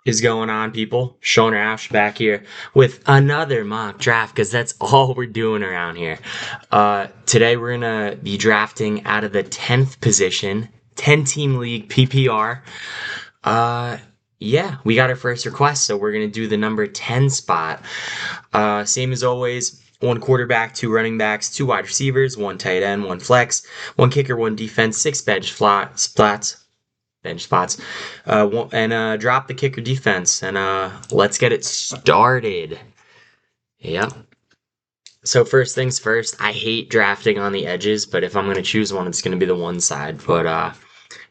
Is going on, people? Sean Roush back here with another mock draft because that's all we're doing around here. Today we're gonna be drafting out of the 10th position, 10-team league PPR. Uh, yeah, we got our first request, so we're gonna do the number 10 spot. Same as always. One quarterback, two running backs, two wide receivers, one tight end, one flex, one kicker, one defense, six bench spots, and drop the kicker defense, and let's get it started. Yep. So first things first, I hate drafting on the edges, but if I'm gonna choose one, it's gonna be the one side. But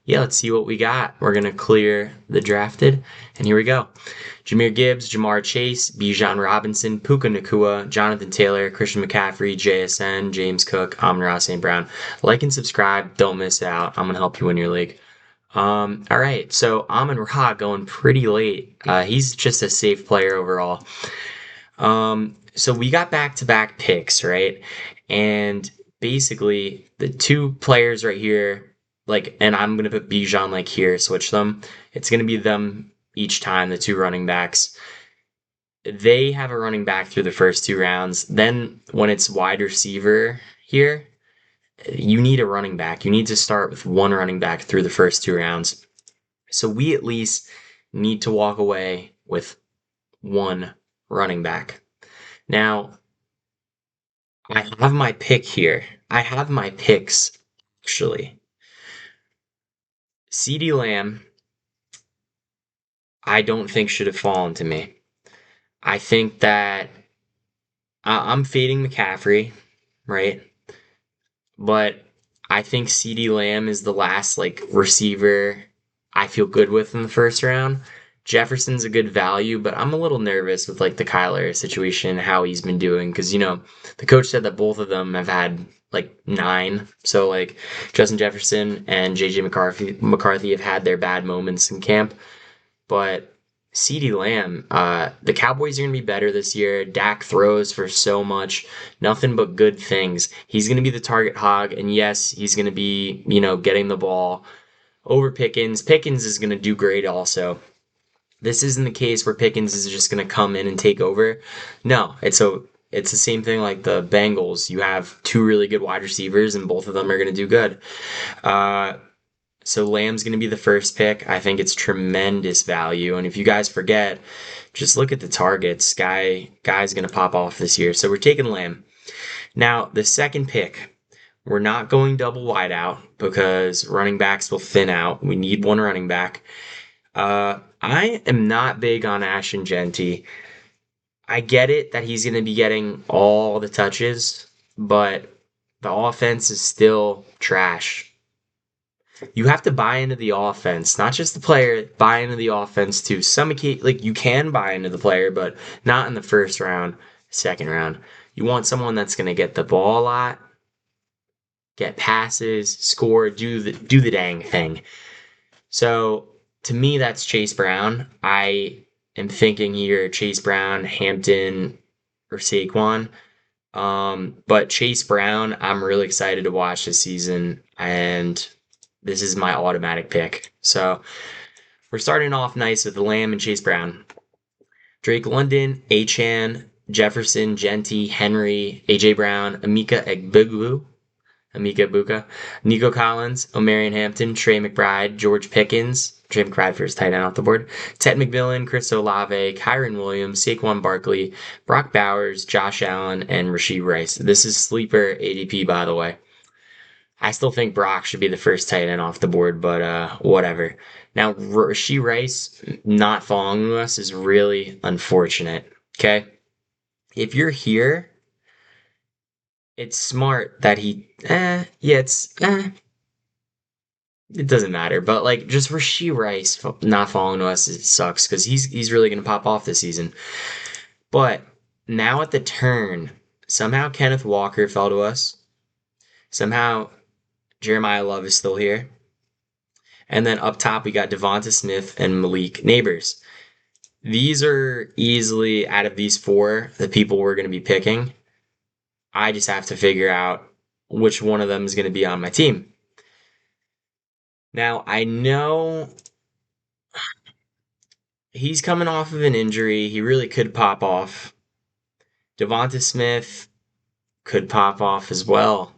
yeah, let's see what we got. We're gonna clear the drafted, and here we go. Jahmyr Gibbs, Jamar Chase, Bijan Robinson, Puka Nakua, Jonathan Taylor, Christian McCaffrey, JSN, James Cook, Amon-Ra St. Brown. Like and subscribe. Don't miss out. I'm gonna help you win your league. All right, so Amon Ra going pretty late. He's just a safe player overall. So we got back-to-back picks, right? And basically, the two players right here, like, and I'm gonna put Bijan like here, switch them. It's gonna be them each time, the two running backs. They have a running back through the first two rounds. Then when it's wide receiver here, you need a running back. You need to start with one running back through the first two rounds. So we at least need to walk away with one running back. Now, I have my pick here. I have my picks, actually. CeeDee Lamb, I don't think should have fallen to me. I think that I'm fading McCaffrey, right? But I think CeeDee Lamb is the last like receiver I feel good with in the first round. Jefferson's a good value, but I'm a little nervous with like the Kyler situation, how he's been doing, because the coach said that both of them have had like 9. So like Justin Jefferson and JJ McCarthy have had their bad moments in camp, but CeeDee Lamb, the Cowboys are going to be better this year. Dak throws for so much, nothing but good things. He's going to be the target hog, and yes, he's going to be, getting the ball over Pickens. Pickens is going to do great also. This isn't the case where Pickens is just going to come in and take over. No, it's the same thing like the Bengals. You have two really good wide receivers, and both of them are going to do good. So Lamb's going to be the first pick. I think it's tremendous value. And if you guys forget, just look at the targets. Guy's going to pop off this year. So we're taking Lamb. Now, the second pick, we're not going double wide out because running backs will thin out. We need one running back. I am not big on Ashton Genty. I get it that he's going to be getting all the touches, but the offense is still trash. You have to buy into the offense, not just the player. Buy into the offense too. Like you can buy into the player, but not in the first round, second round. You want someone that's going to get the ball a lot, get passes, score, do the dang thing. So to me, that's Chase Brown. I am thinking here Chase Brown, Hampton, or Saquon. But Chase Brown, I'm really excited to watch this season, and this is my automatic pick. So we're starting off nice with the Lamb and Chase Brown. Drake London, Achan, Jefferson, Genty, Henry, AJ Brown, Amika Buka, Nico Collins, Omarion Hampton, Trey McBride, George Pickens, Trey McBride for his tight end off the board, Ted McMillan, Chris Olave, Kyron Williams, Saquon Barkley, Brock Bowers, Josh Allen, and Rashee Rice. This is sleeper ADP, by the way. I still think Brock should be the first tight end off the board, but whatever. Now, Rashee Rice not following us is really unfortunate. Okay, if you're here, it's smart that it doesn't matter. But like, just Rashee Rice not following us, it sucks because he's really gonna pop off this season. But now at the turn, somehow Kenneth Walker fell to us. Somehow Jeremiah Love is still here. And then up top, we got Devonta Smith and Malik Neighbors. These are easily, out of these 4, the people we're going to be picking. I just have to figure out which one of them is going to be on my team. Now, I know He's coming off of an injury. He really could pop off. Devonta Smith could pop off as well.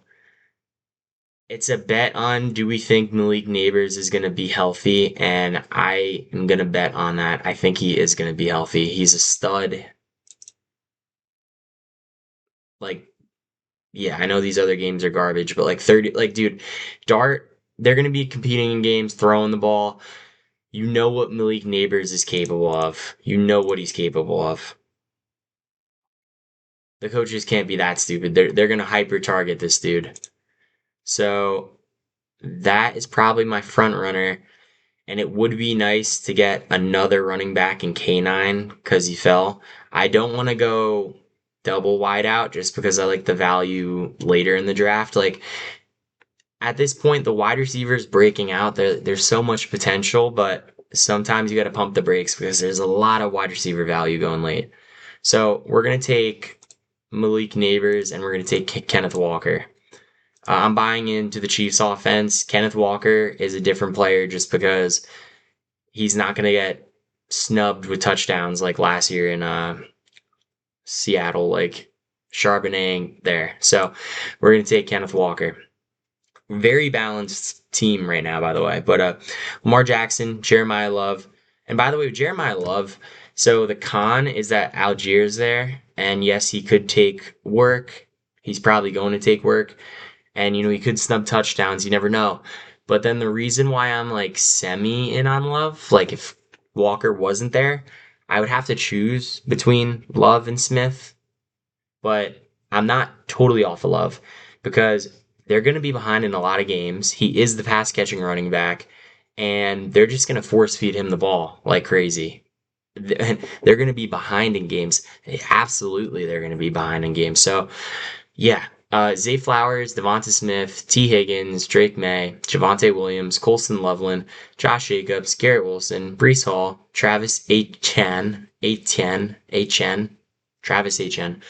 It's a bet on do we think Malik Neighbors is going to be healthy, and I am going to bet on that. I think he is going to be healthy. He's a stud. Like, yeah, I know these other games are garbage, but like 30, like, dude, Dart, they're going to be competing in games, throwing the ball. You know what Malik Neighbors is capable of. You know what he's capable of. The coaches can't be that stupid. They're going to hyper target this dude. So that is probably my front runner. And it would be nice to get another running back in K9 because he fell. I don't want to go double wide out just because I like the value later in the draft. Like at this point, the wide receivers breaking out, there's so much potential, but sometimes you got to pump the brakes because there's a lot of wide receiver value going late. So we're going to take Malik Neighbors and we're going to take Kenneth Walker. I'm buying into the Chiefs offense. Kenneth Walker is a different player just because he's not going to get snubbed with touchdowns like last year in Seattle, like Charbonnet there. So we're going to take Kenneth Walker. Very balanced team right now, by the way. But Lamar Jackson, Jeremiah Love. And by the way, Jeremiah Love, so the con is that Algiers there. And yes, he could take work. He's probably going to take work. And, he could snub touchdowns. You never know. But then the reason why I'm like semi in on Love, like if Walker wasn't there, I would have to choose between Love and Smith. But I'm not totally off of Love because they're going to be behind in a lot of games. He is the pass catching running back, and they're just going to force feed him the ball like crazy. They're going to be behind in games. Absolutely, they're going to be behind in games. So, yeah, Zay Flowers, Devonta Smith, T. Higgins, Drake May, Javonte Williams, Colston Loveland, Josh Jacobs, Garrett Wilson, Brees Hall, Travis Travis Etienne,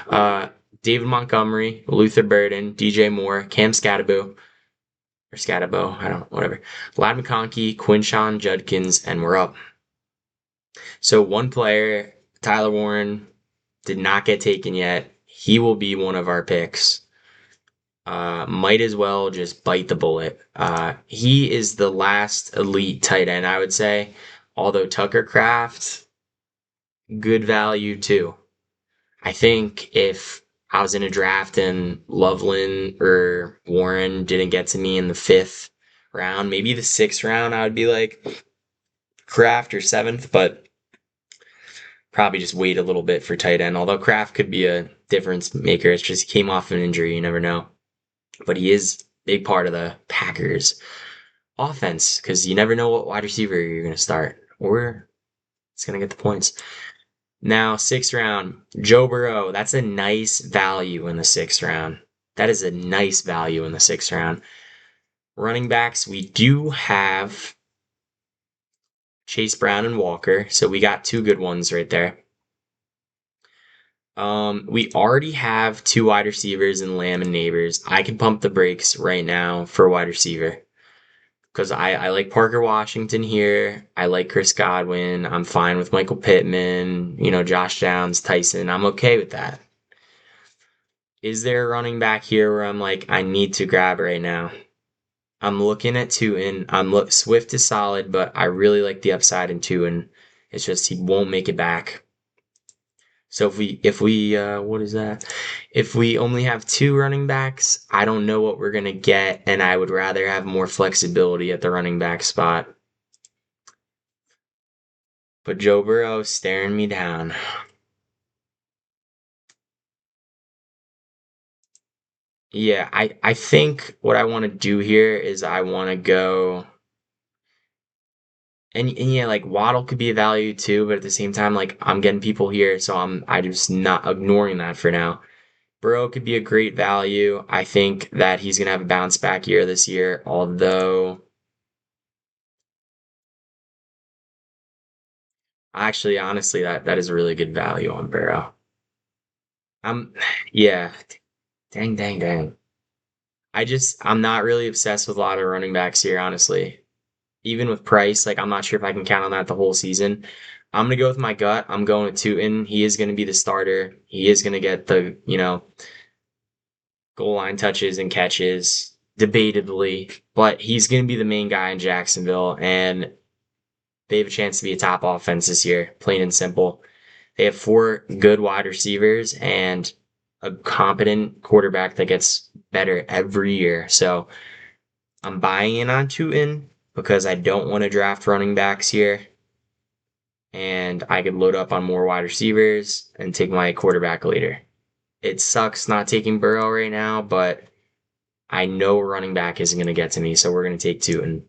uh, David Montgomery, Luther Burden, DJ Moore, Cam Scatabo, or Scatabo, I don't, whatever. Lad McConkey, Quinshawn Judkins, and we're up. So one player, Tyler Warren, did not get taken yet. He will be one of our picks. Might as well just bite the bullet. He is the last elite tight end, I would say. Although Tucker Craft, good value too. I think if I was in a draft and Loveland or Warren didn't get to me in the fifth round, maybe the sixth round, I would be like Kraft or seventh, but probably just wait a little bit for tight end. Although Kraft could be a difference maker. It's just he came off an injury, you never know. But he is a big part of the Packers offense because you never know what wide receiver you're going to start or it's going to get the points. Now, sixth round, Joe Burrow. That's a nice value in the sixth round. That is a nice value in the sixth round. Running backs, we do have Chase Brown and Walker, so we got two good ones right there. We already have two wide receivers in Lamb and Neighbors. I can pump the brakes right now for wide receiver because I like Parker Washington here. I like Chris Godwin. I'm fine with Michael Pittman, Josh Downs, Tyson. I'm okay with that. Is there a running back here where I'm like, I need to grab right now? I'm looking at Tootin. Swift is solid, but I really like the upside in Tootin. It's just he won't make it back. So if we what is that? If we only have two running backs, I don't know what we're gonna get, and I would rather have more flexibility at the running back spot. But Joe Burrow's staring me down. Yeah, I think what I want to do here is I want to go and yeah, like Waddle could be a value too, but at the same time, like I'm getting people here, so I just not ignoring that for now. Burrow could be a great value. I think that he's gonna have a bounce back year this year, although actually honestly that is a really good value on Burrow. I'm yeah, dang. I'm not really obsessed with a lot of running backs here, honestly. even with Price, like I'm not sure if I can count on that the whole season. I'm gonna go with my gut. I'm going with Tootin. He is gonna be the starter. He is gonna get the, goal line touches and catches, debatably, but he's gonna be the main guy in Jacksonville, and they have a chance to be a top offense this year, plain and simple. They have four good wide receivers and a competent quarterback that gets better every year. So I'm buying in on Tootin because I don't want to draft running backs here. And I could load up on more wide receivers and take my quarterback later. It sucks not taking Burrow right now, but I know running back isn't going to get to me, so we're going to take Tootin.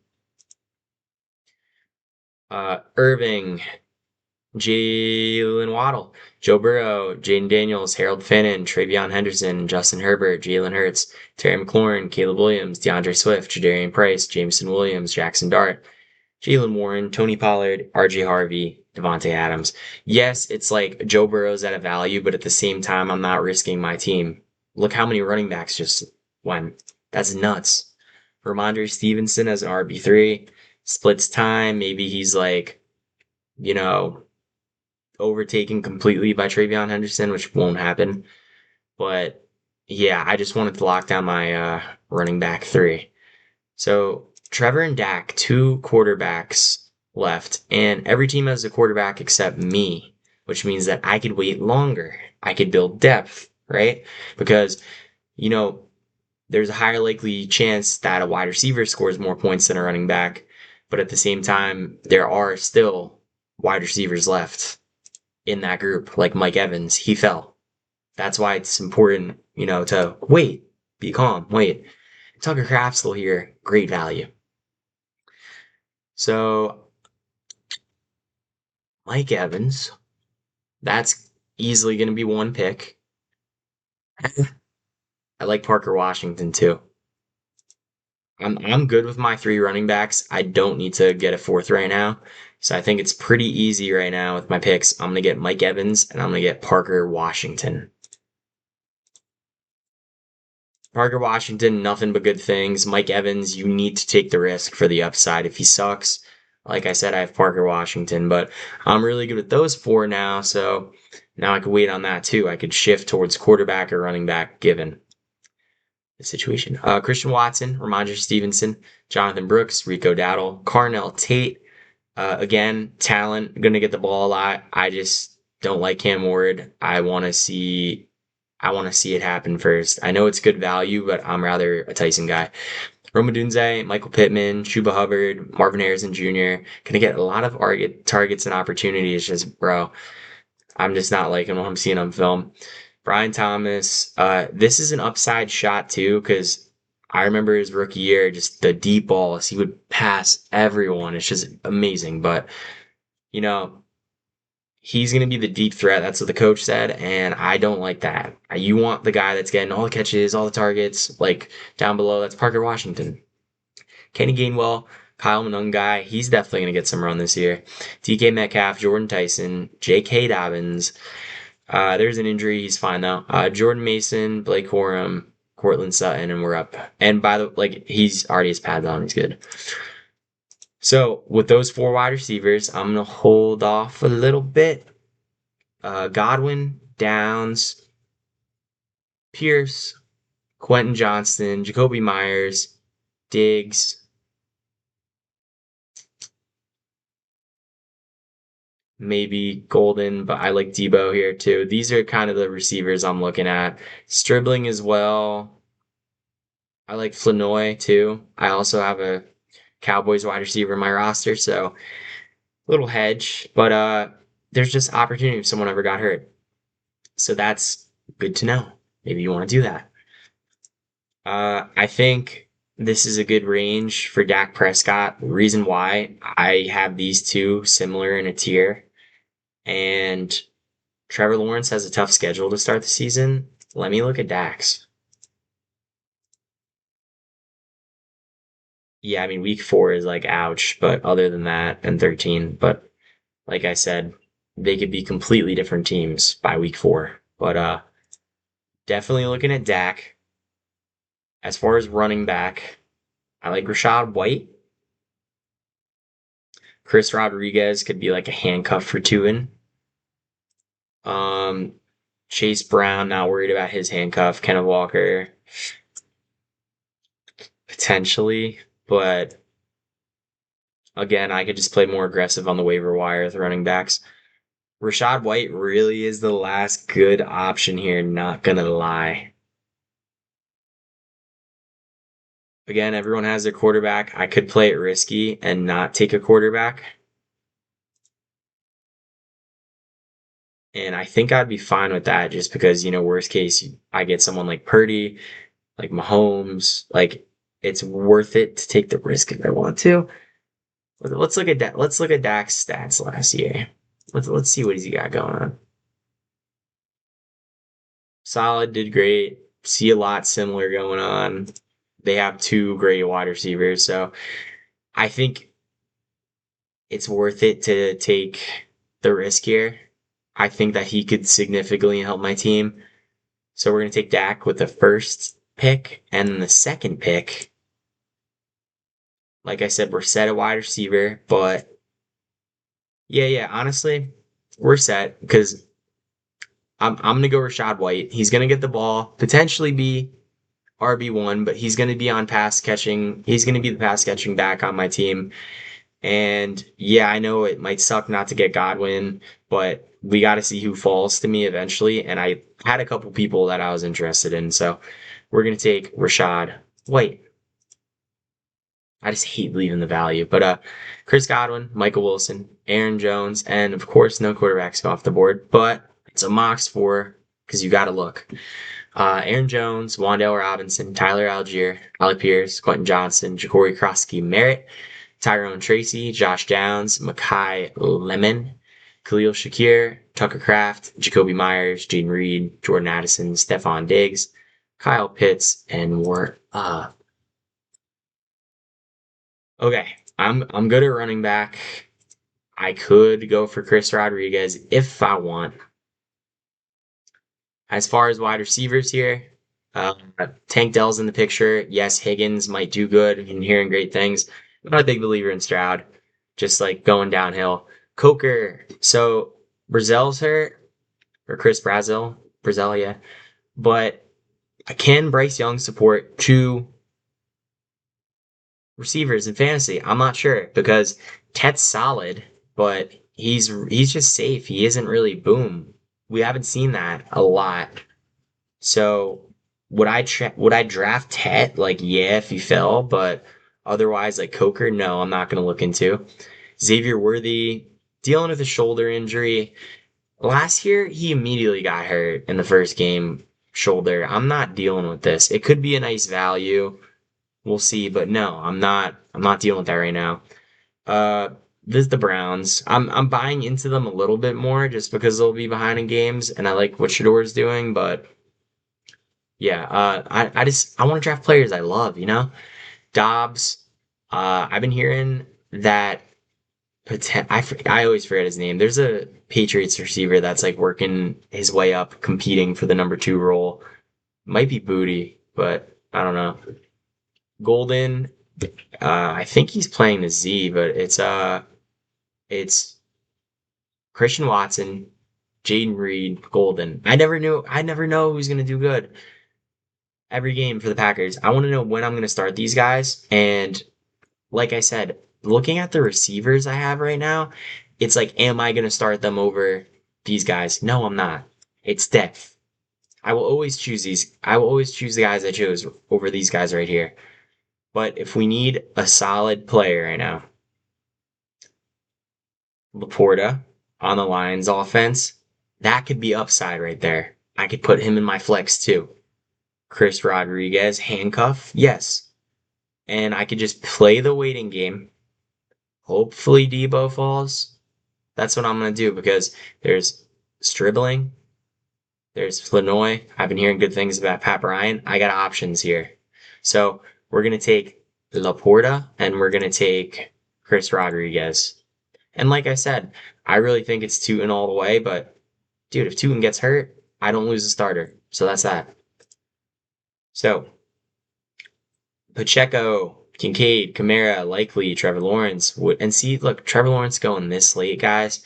Irving, Jalen Waddle, Joe Burrow, Jaden Daniels, Harold Finnan, Travion Henderson, Justin Herbert, Jalen Hurts, Terry McLaurin, Caleb Williams, DeAndre Swift, Jadarian Price, Jameson Williams, Jackson Dart, Jalen Warren, Tony Pollard, RJ Harvey, Devontae Adams. Yes, it's like Joe Burrow's at a value, but at the same time, I'm not risking my team. Look how many running backs just went. That's nuts. Ramondre Stevenson as an RB3 splits time. Maybe he's like, you know, overtaken completely by Travion Henderson, which won't happen. But yeah, I just wanted to lock down my running back three. So Trevor and Dak, two quarterbacks left, and every team has a quarterback except me, which means that I could wait longer. I could build depth, right? Because, you know, there's a higher likely chance that a wide receiver scores more points than a running back. But at the same time, there are still wide receivers left in that group, like Mike Evans. He fell. That's why it's important, to wait, be calm, wait. Tucker Kraft's still here, great value. So Mike Evans, that's easily going to be one pick. I like Parker Washington too. I'm good with my three running backs. I don't need to get a fourth right now. So I think it's pretty easy right now with my picks. I'm gonna get Mike Evans and I'm gonna get Parker Washington. Parker Washington, nothing but good things. Mike Evans, you need to take the risk for the upside. If he sucks, like I said, I have Parker Washington, but I'm really good with those four now. So now I could wait on that too. I could shift towards quarterback or running back given the situation. Christian Watson, Ramondre Stevenson, Jonathan Brooks, Rico Dowdle, Carnell Tate. Again, talent, gonna get the ball a lot. I just don't like Cam Ward. I want to see it happen first. I know it's good value, but I'm rather a Tyson guy. Roma Dunze, Michael Pittman, Chuba Hubbard, Marvin Harrison Jr. Gonna get a lot of targets and opportunities. Just bro, I'm just not liking what I'm seeing on film. Brian Thomas, this is an upside shot too, because I remember his rookie year, just the deep balls. He would pass everyone. It's just amazing. But, you know, he's going to be the deep threat. That's what the coach said. And I don't like that. You want the guy that's getting all the catches, all the targets, like down below. That's Parker Washington. Kenny Gainwell, Kyle Monungai, he's definitely going to get some run this year. DK Metcalf, Jordan Tyson, J.K. Dobbins, there's an injury. He's fine though. Jordan Mason, Blake Corum, Cortland Sutton, and we're up. And by the like, he's already his pads on. He's good. So with those four wide receivers, I'm gonna hold off a little bit. Godwin, Downs, Pierce, Quentin Johnston, Jacoby Myers, Diggs, maybe Golden, but I like Debo here too. These are kind of the receivers I'm looking at. Stribling as well. I like Flanoy too. I also have a Cowboys wide receiver in my roster, so little hedge, but there's just opportunity if someone ever got hurt. So that's good to know. Maybe you want to do that. I think this is a good range for Dak Prescott. The reason why I have these two similar in a tier, and Trevor Lawrence has a tough schedule to start the season. Let me look at Dak's. Yeah, I mean, week 4 is like ouch, but other than that, and 13, but like I said, they could be completely different teams by week 4. But definitely looking at Dak. As far as running back, I like Rashad White. Chris Rodriguez could be like a handcuff for Tuen. Um, Chase Brown, not worried about his handcuff. Kenneth Walker, potentially, but again, I could just play more aggressive on the waiver wire with running backs. Rashad White really is the last good option here, not gonna lie. Again, everyone has their quarterback. I could play it risky and not take a quarterback. And I think I'd be fine with that just because, worst case, I get someone like Purdy, like Mahomes. Like, it's worth it to take the risk if I want to. Let's look at that. Let's look at Dak's stats last year. Let's see what he's got going on. Solid, did great. See a lot similar going on. They have two great wide receivers, so I think it's worth it to take the risk here. I think that he could significantly help my team. So we're gonna take Dak with the first pick and the second pick. Like I said, we're set at wide receiver, but yeah, honestly, we're set because I'm gonna go Rashad White. He's gonna get the ball, potentially be RB1, but he's gonna be on pass catching. He's gonna be the pass catching back on my team. And yeah, I know it might suck not to get Godwin, but we got to see who falls to me eventually. And I had a couple people that I was interested in, so we're gonna take Rashad White. I just hate leaving the value. But Chris Godwin, Michael Wilson, Aaron Jones, and of course no quarterbacks go off the board. But it's a Mox 4 because you got to look. Aaron Jones, Wandale Robinson, Tyler Algier, Ali Pierce, Quentin Johnson, Ja'Cory Krosky Merritt, Tyrone Tracy, Josh Downs, Makai Lemon, Khalil Shakir, Tucker Kraft, Jacoby Myers, Jaden Reed, Jordan Addison, Stephon Diggs, Kyle Pitts, and more. Okay, I'm good at running back. I could go for Chris Rodriguez if I want. As far as wide receivers here, uh, Tank Dell's in the picture. Yes, Higgins might do good. I'm hearing great things. I'm not a big believer in Stroud. Just like going downhill. Coker. So Brazel's hurt, or Chris Brazel, yeah. But can Bryce Young support two receivers in fantasy? I'm not sure because Tet's solid, but he's just safe. He isn't really boom. We haven't seen that a lot. So would I draft Tet? Like yeah, if he fell, but otherwise like Coker, no, I'm not gonna look into. Xavier Worthy dealing with a shoulder injury. Last year he immediately got hurt in the first game, shoulder. I'm not dealing with this. It could be a nice value. We'll see, but no, I'm not dealing with that right now. Uh this is the Browns. I'm buying into them a little bit more just because they'll be behind in games and I like what Shador's doing, but yeah, I want to draft players I love, Dobbs. I've been hearing that I always forget his name. There's a Patriots receiver that's like working his way up, competing for the number 2 role. Might be Booty, but I don't know. Golden, I think he's playing the Z, but it's Christian Watson, Jaden Reed, Golden. I never know who's gonna do good every game for the Packers. I want to know when I'm gonna start these guys. And like I said, looking at the receivers I have right now, it's like, am I gonna start them over these guys? No, I'm not. It's depth. I will always choose these. I will always choose the guys I chose over these guys right here. But if we need a solid player right now, Laporta on the Lions offense, that could be upside right there. I could put him in my flex too. Chris Rodriguez, handcuff, yes. And I could just play the waiting game. Hopefully Debo falls. That's what I'm gonna do because there's Stribling, there's Flanoy. I've been hearing good things about Pat Bryant. I got options here. So we're gonna take Laporta and we're gonna take Chris Rodriguez. And like I said, I really think it's Tootin all the way, but dude, if Tootin gets hurt, I don't lose a starter. So that's that. So Pacheco, Kincaid, Kamara, Likely, Trevor Lawrence. And see, look, Trevor Lawrence going this late, guys.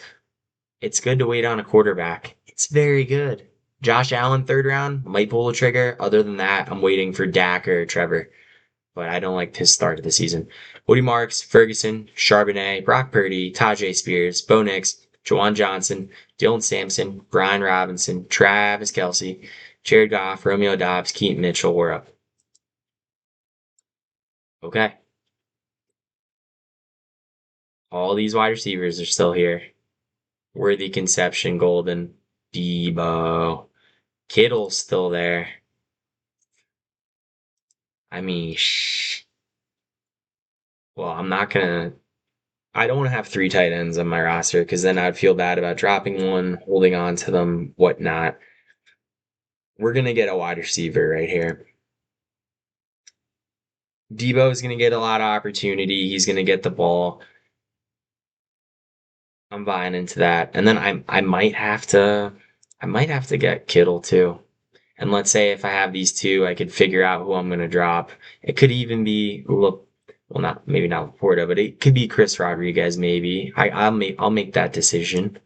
It's good to wait on a quarterback. It's very good. Josh Allen, third round, might pull the trigger. Other than that, I'm waiting for Dak or Trevor. But I don't like his start of the season. Woody Marks, Ferguson, Charbonnet, Brock Purdy, Tajay Spears, Bo Nix, Jawan Johnson, Dylan Sampson, Brian Robinson, Travis Kelsey, Jared Goff, Romeo Dobbs, Keaton Mitchell. We're up. Okay. All these wide receivers are still here. Worthy Conception, Golden, Debo, Kittle's still there. I mean, well, I'm not gonna. I don't want to have three tight ends on my roster because then I'd feel bad about dropping one, holding on to them, whatnot. We're gonna get a wide receiver right here. Debo's gonna get a lot of opportunity. He's gonna get the ball. I'm buying into that. And then I might have to get Kittle too. And let's say if I have these two, I could figure out who I'm gonna drop. It could even be well, not maybe not Laporta, but it could be Chris Rodriguez. Maybe I'll make that decision.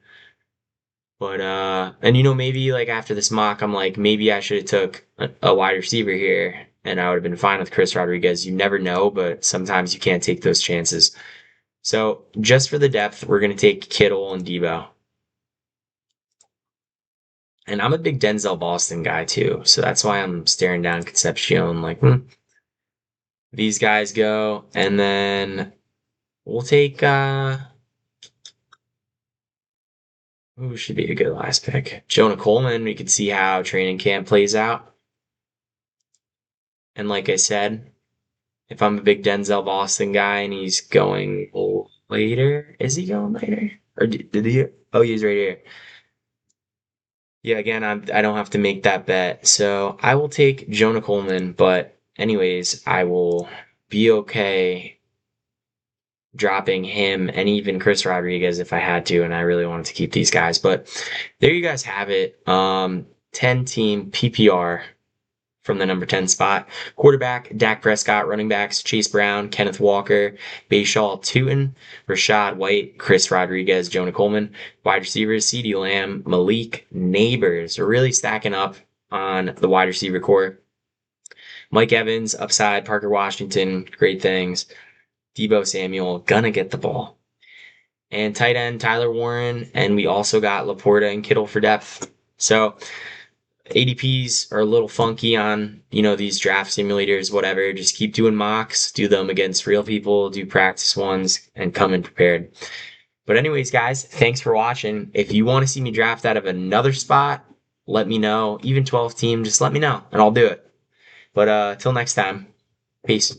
But and maybe like after this mock, I'm like maybe I should have took a wide receiver here, and I would have been fine with Chris Rodriguez. You never know, but sometimes you can't take those chances. So just for the depth, we're gonna take Kittle and Debo. And I'm a big Denzel Boston guy too, so that's why I'm staring down Concepcion like, these guys go, and then we'll take who should be a good last pick? Jonah Coleman. We could see how training camp plays out. And like I said, if I'm a big Denzel Boston guy and he's going later, is he going later? Or did he? Oh, he's right here. Yeah, again, I don't have to make that bet. So I will take Jonah Coleman, but anyways, I will be okay dropping him and even Chris Rodriguez if I had to, and I really wanted to keep these guys. But there you guys have it. 10 team PPR from the number 10 spot. Quarterback, Dak Prescott. Running backs, Chase Brown, Kenneth Walker, Bayshaw Tootin, Rashad White, Chris Rodriguez, Jonah Coleman. Wide receivers, CeeDee Lamb, Malik Neighbors. We're really stacking up on the wide receiver core. Mike Evans, upside, Parker Washington, great things. Debo Samuel, gonna get the ball. And tight end, Tyler Warren, and we also got Laporta and Kittle for depth. So ADPs are a little funky on, these draft simulators, whatever. Just keep doing mocks, do them against real people, do practice ones, and come in prepared. But anyways, guys, thanks for watching. If you want to see me draft out of another spot, let me know. Even 12 team, just let me know, and I'll do it. But till next time, peace.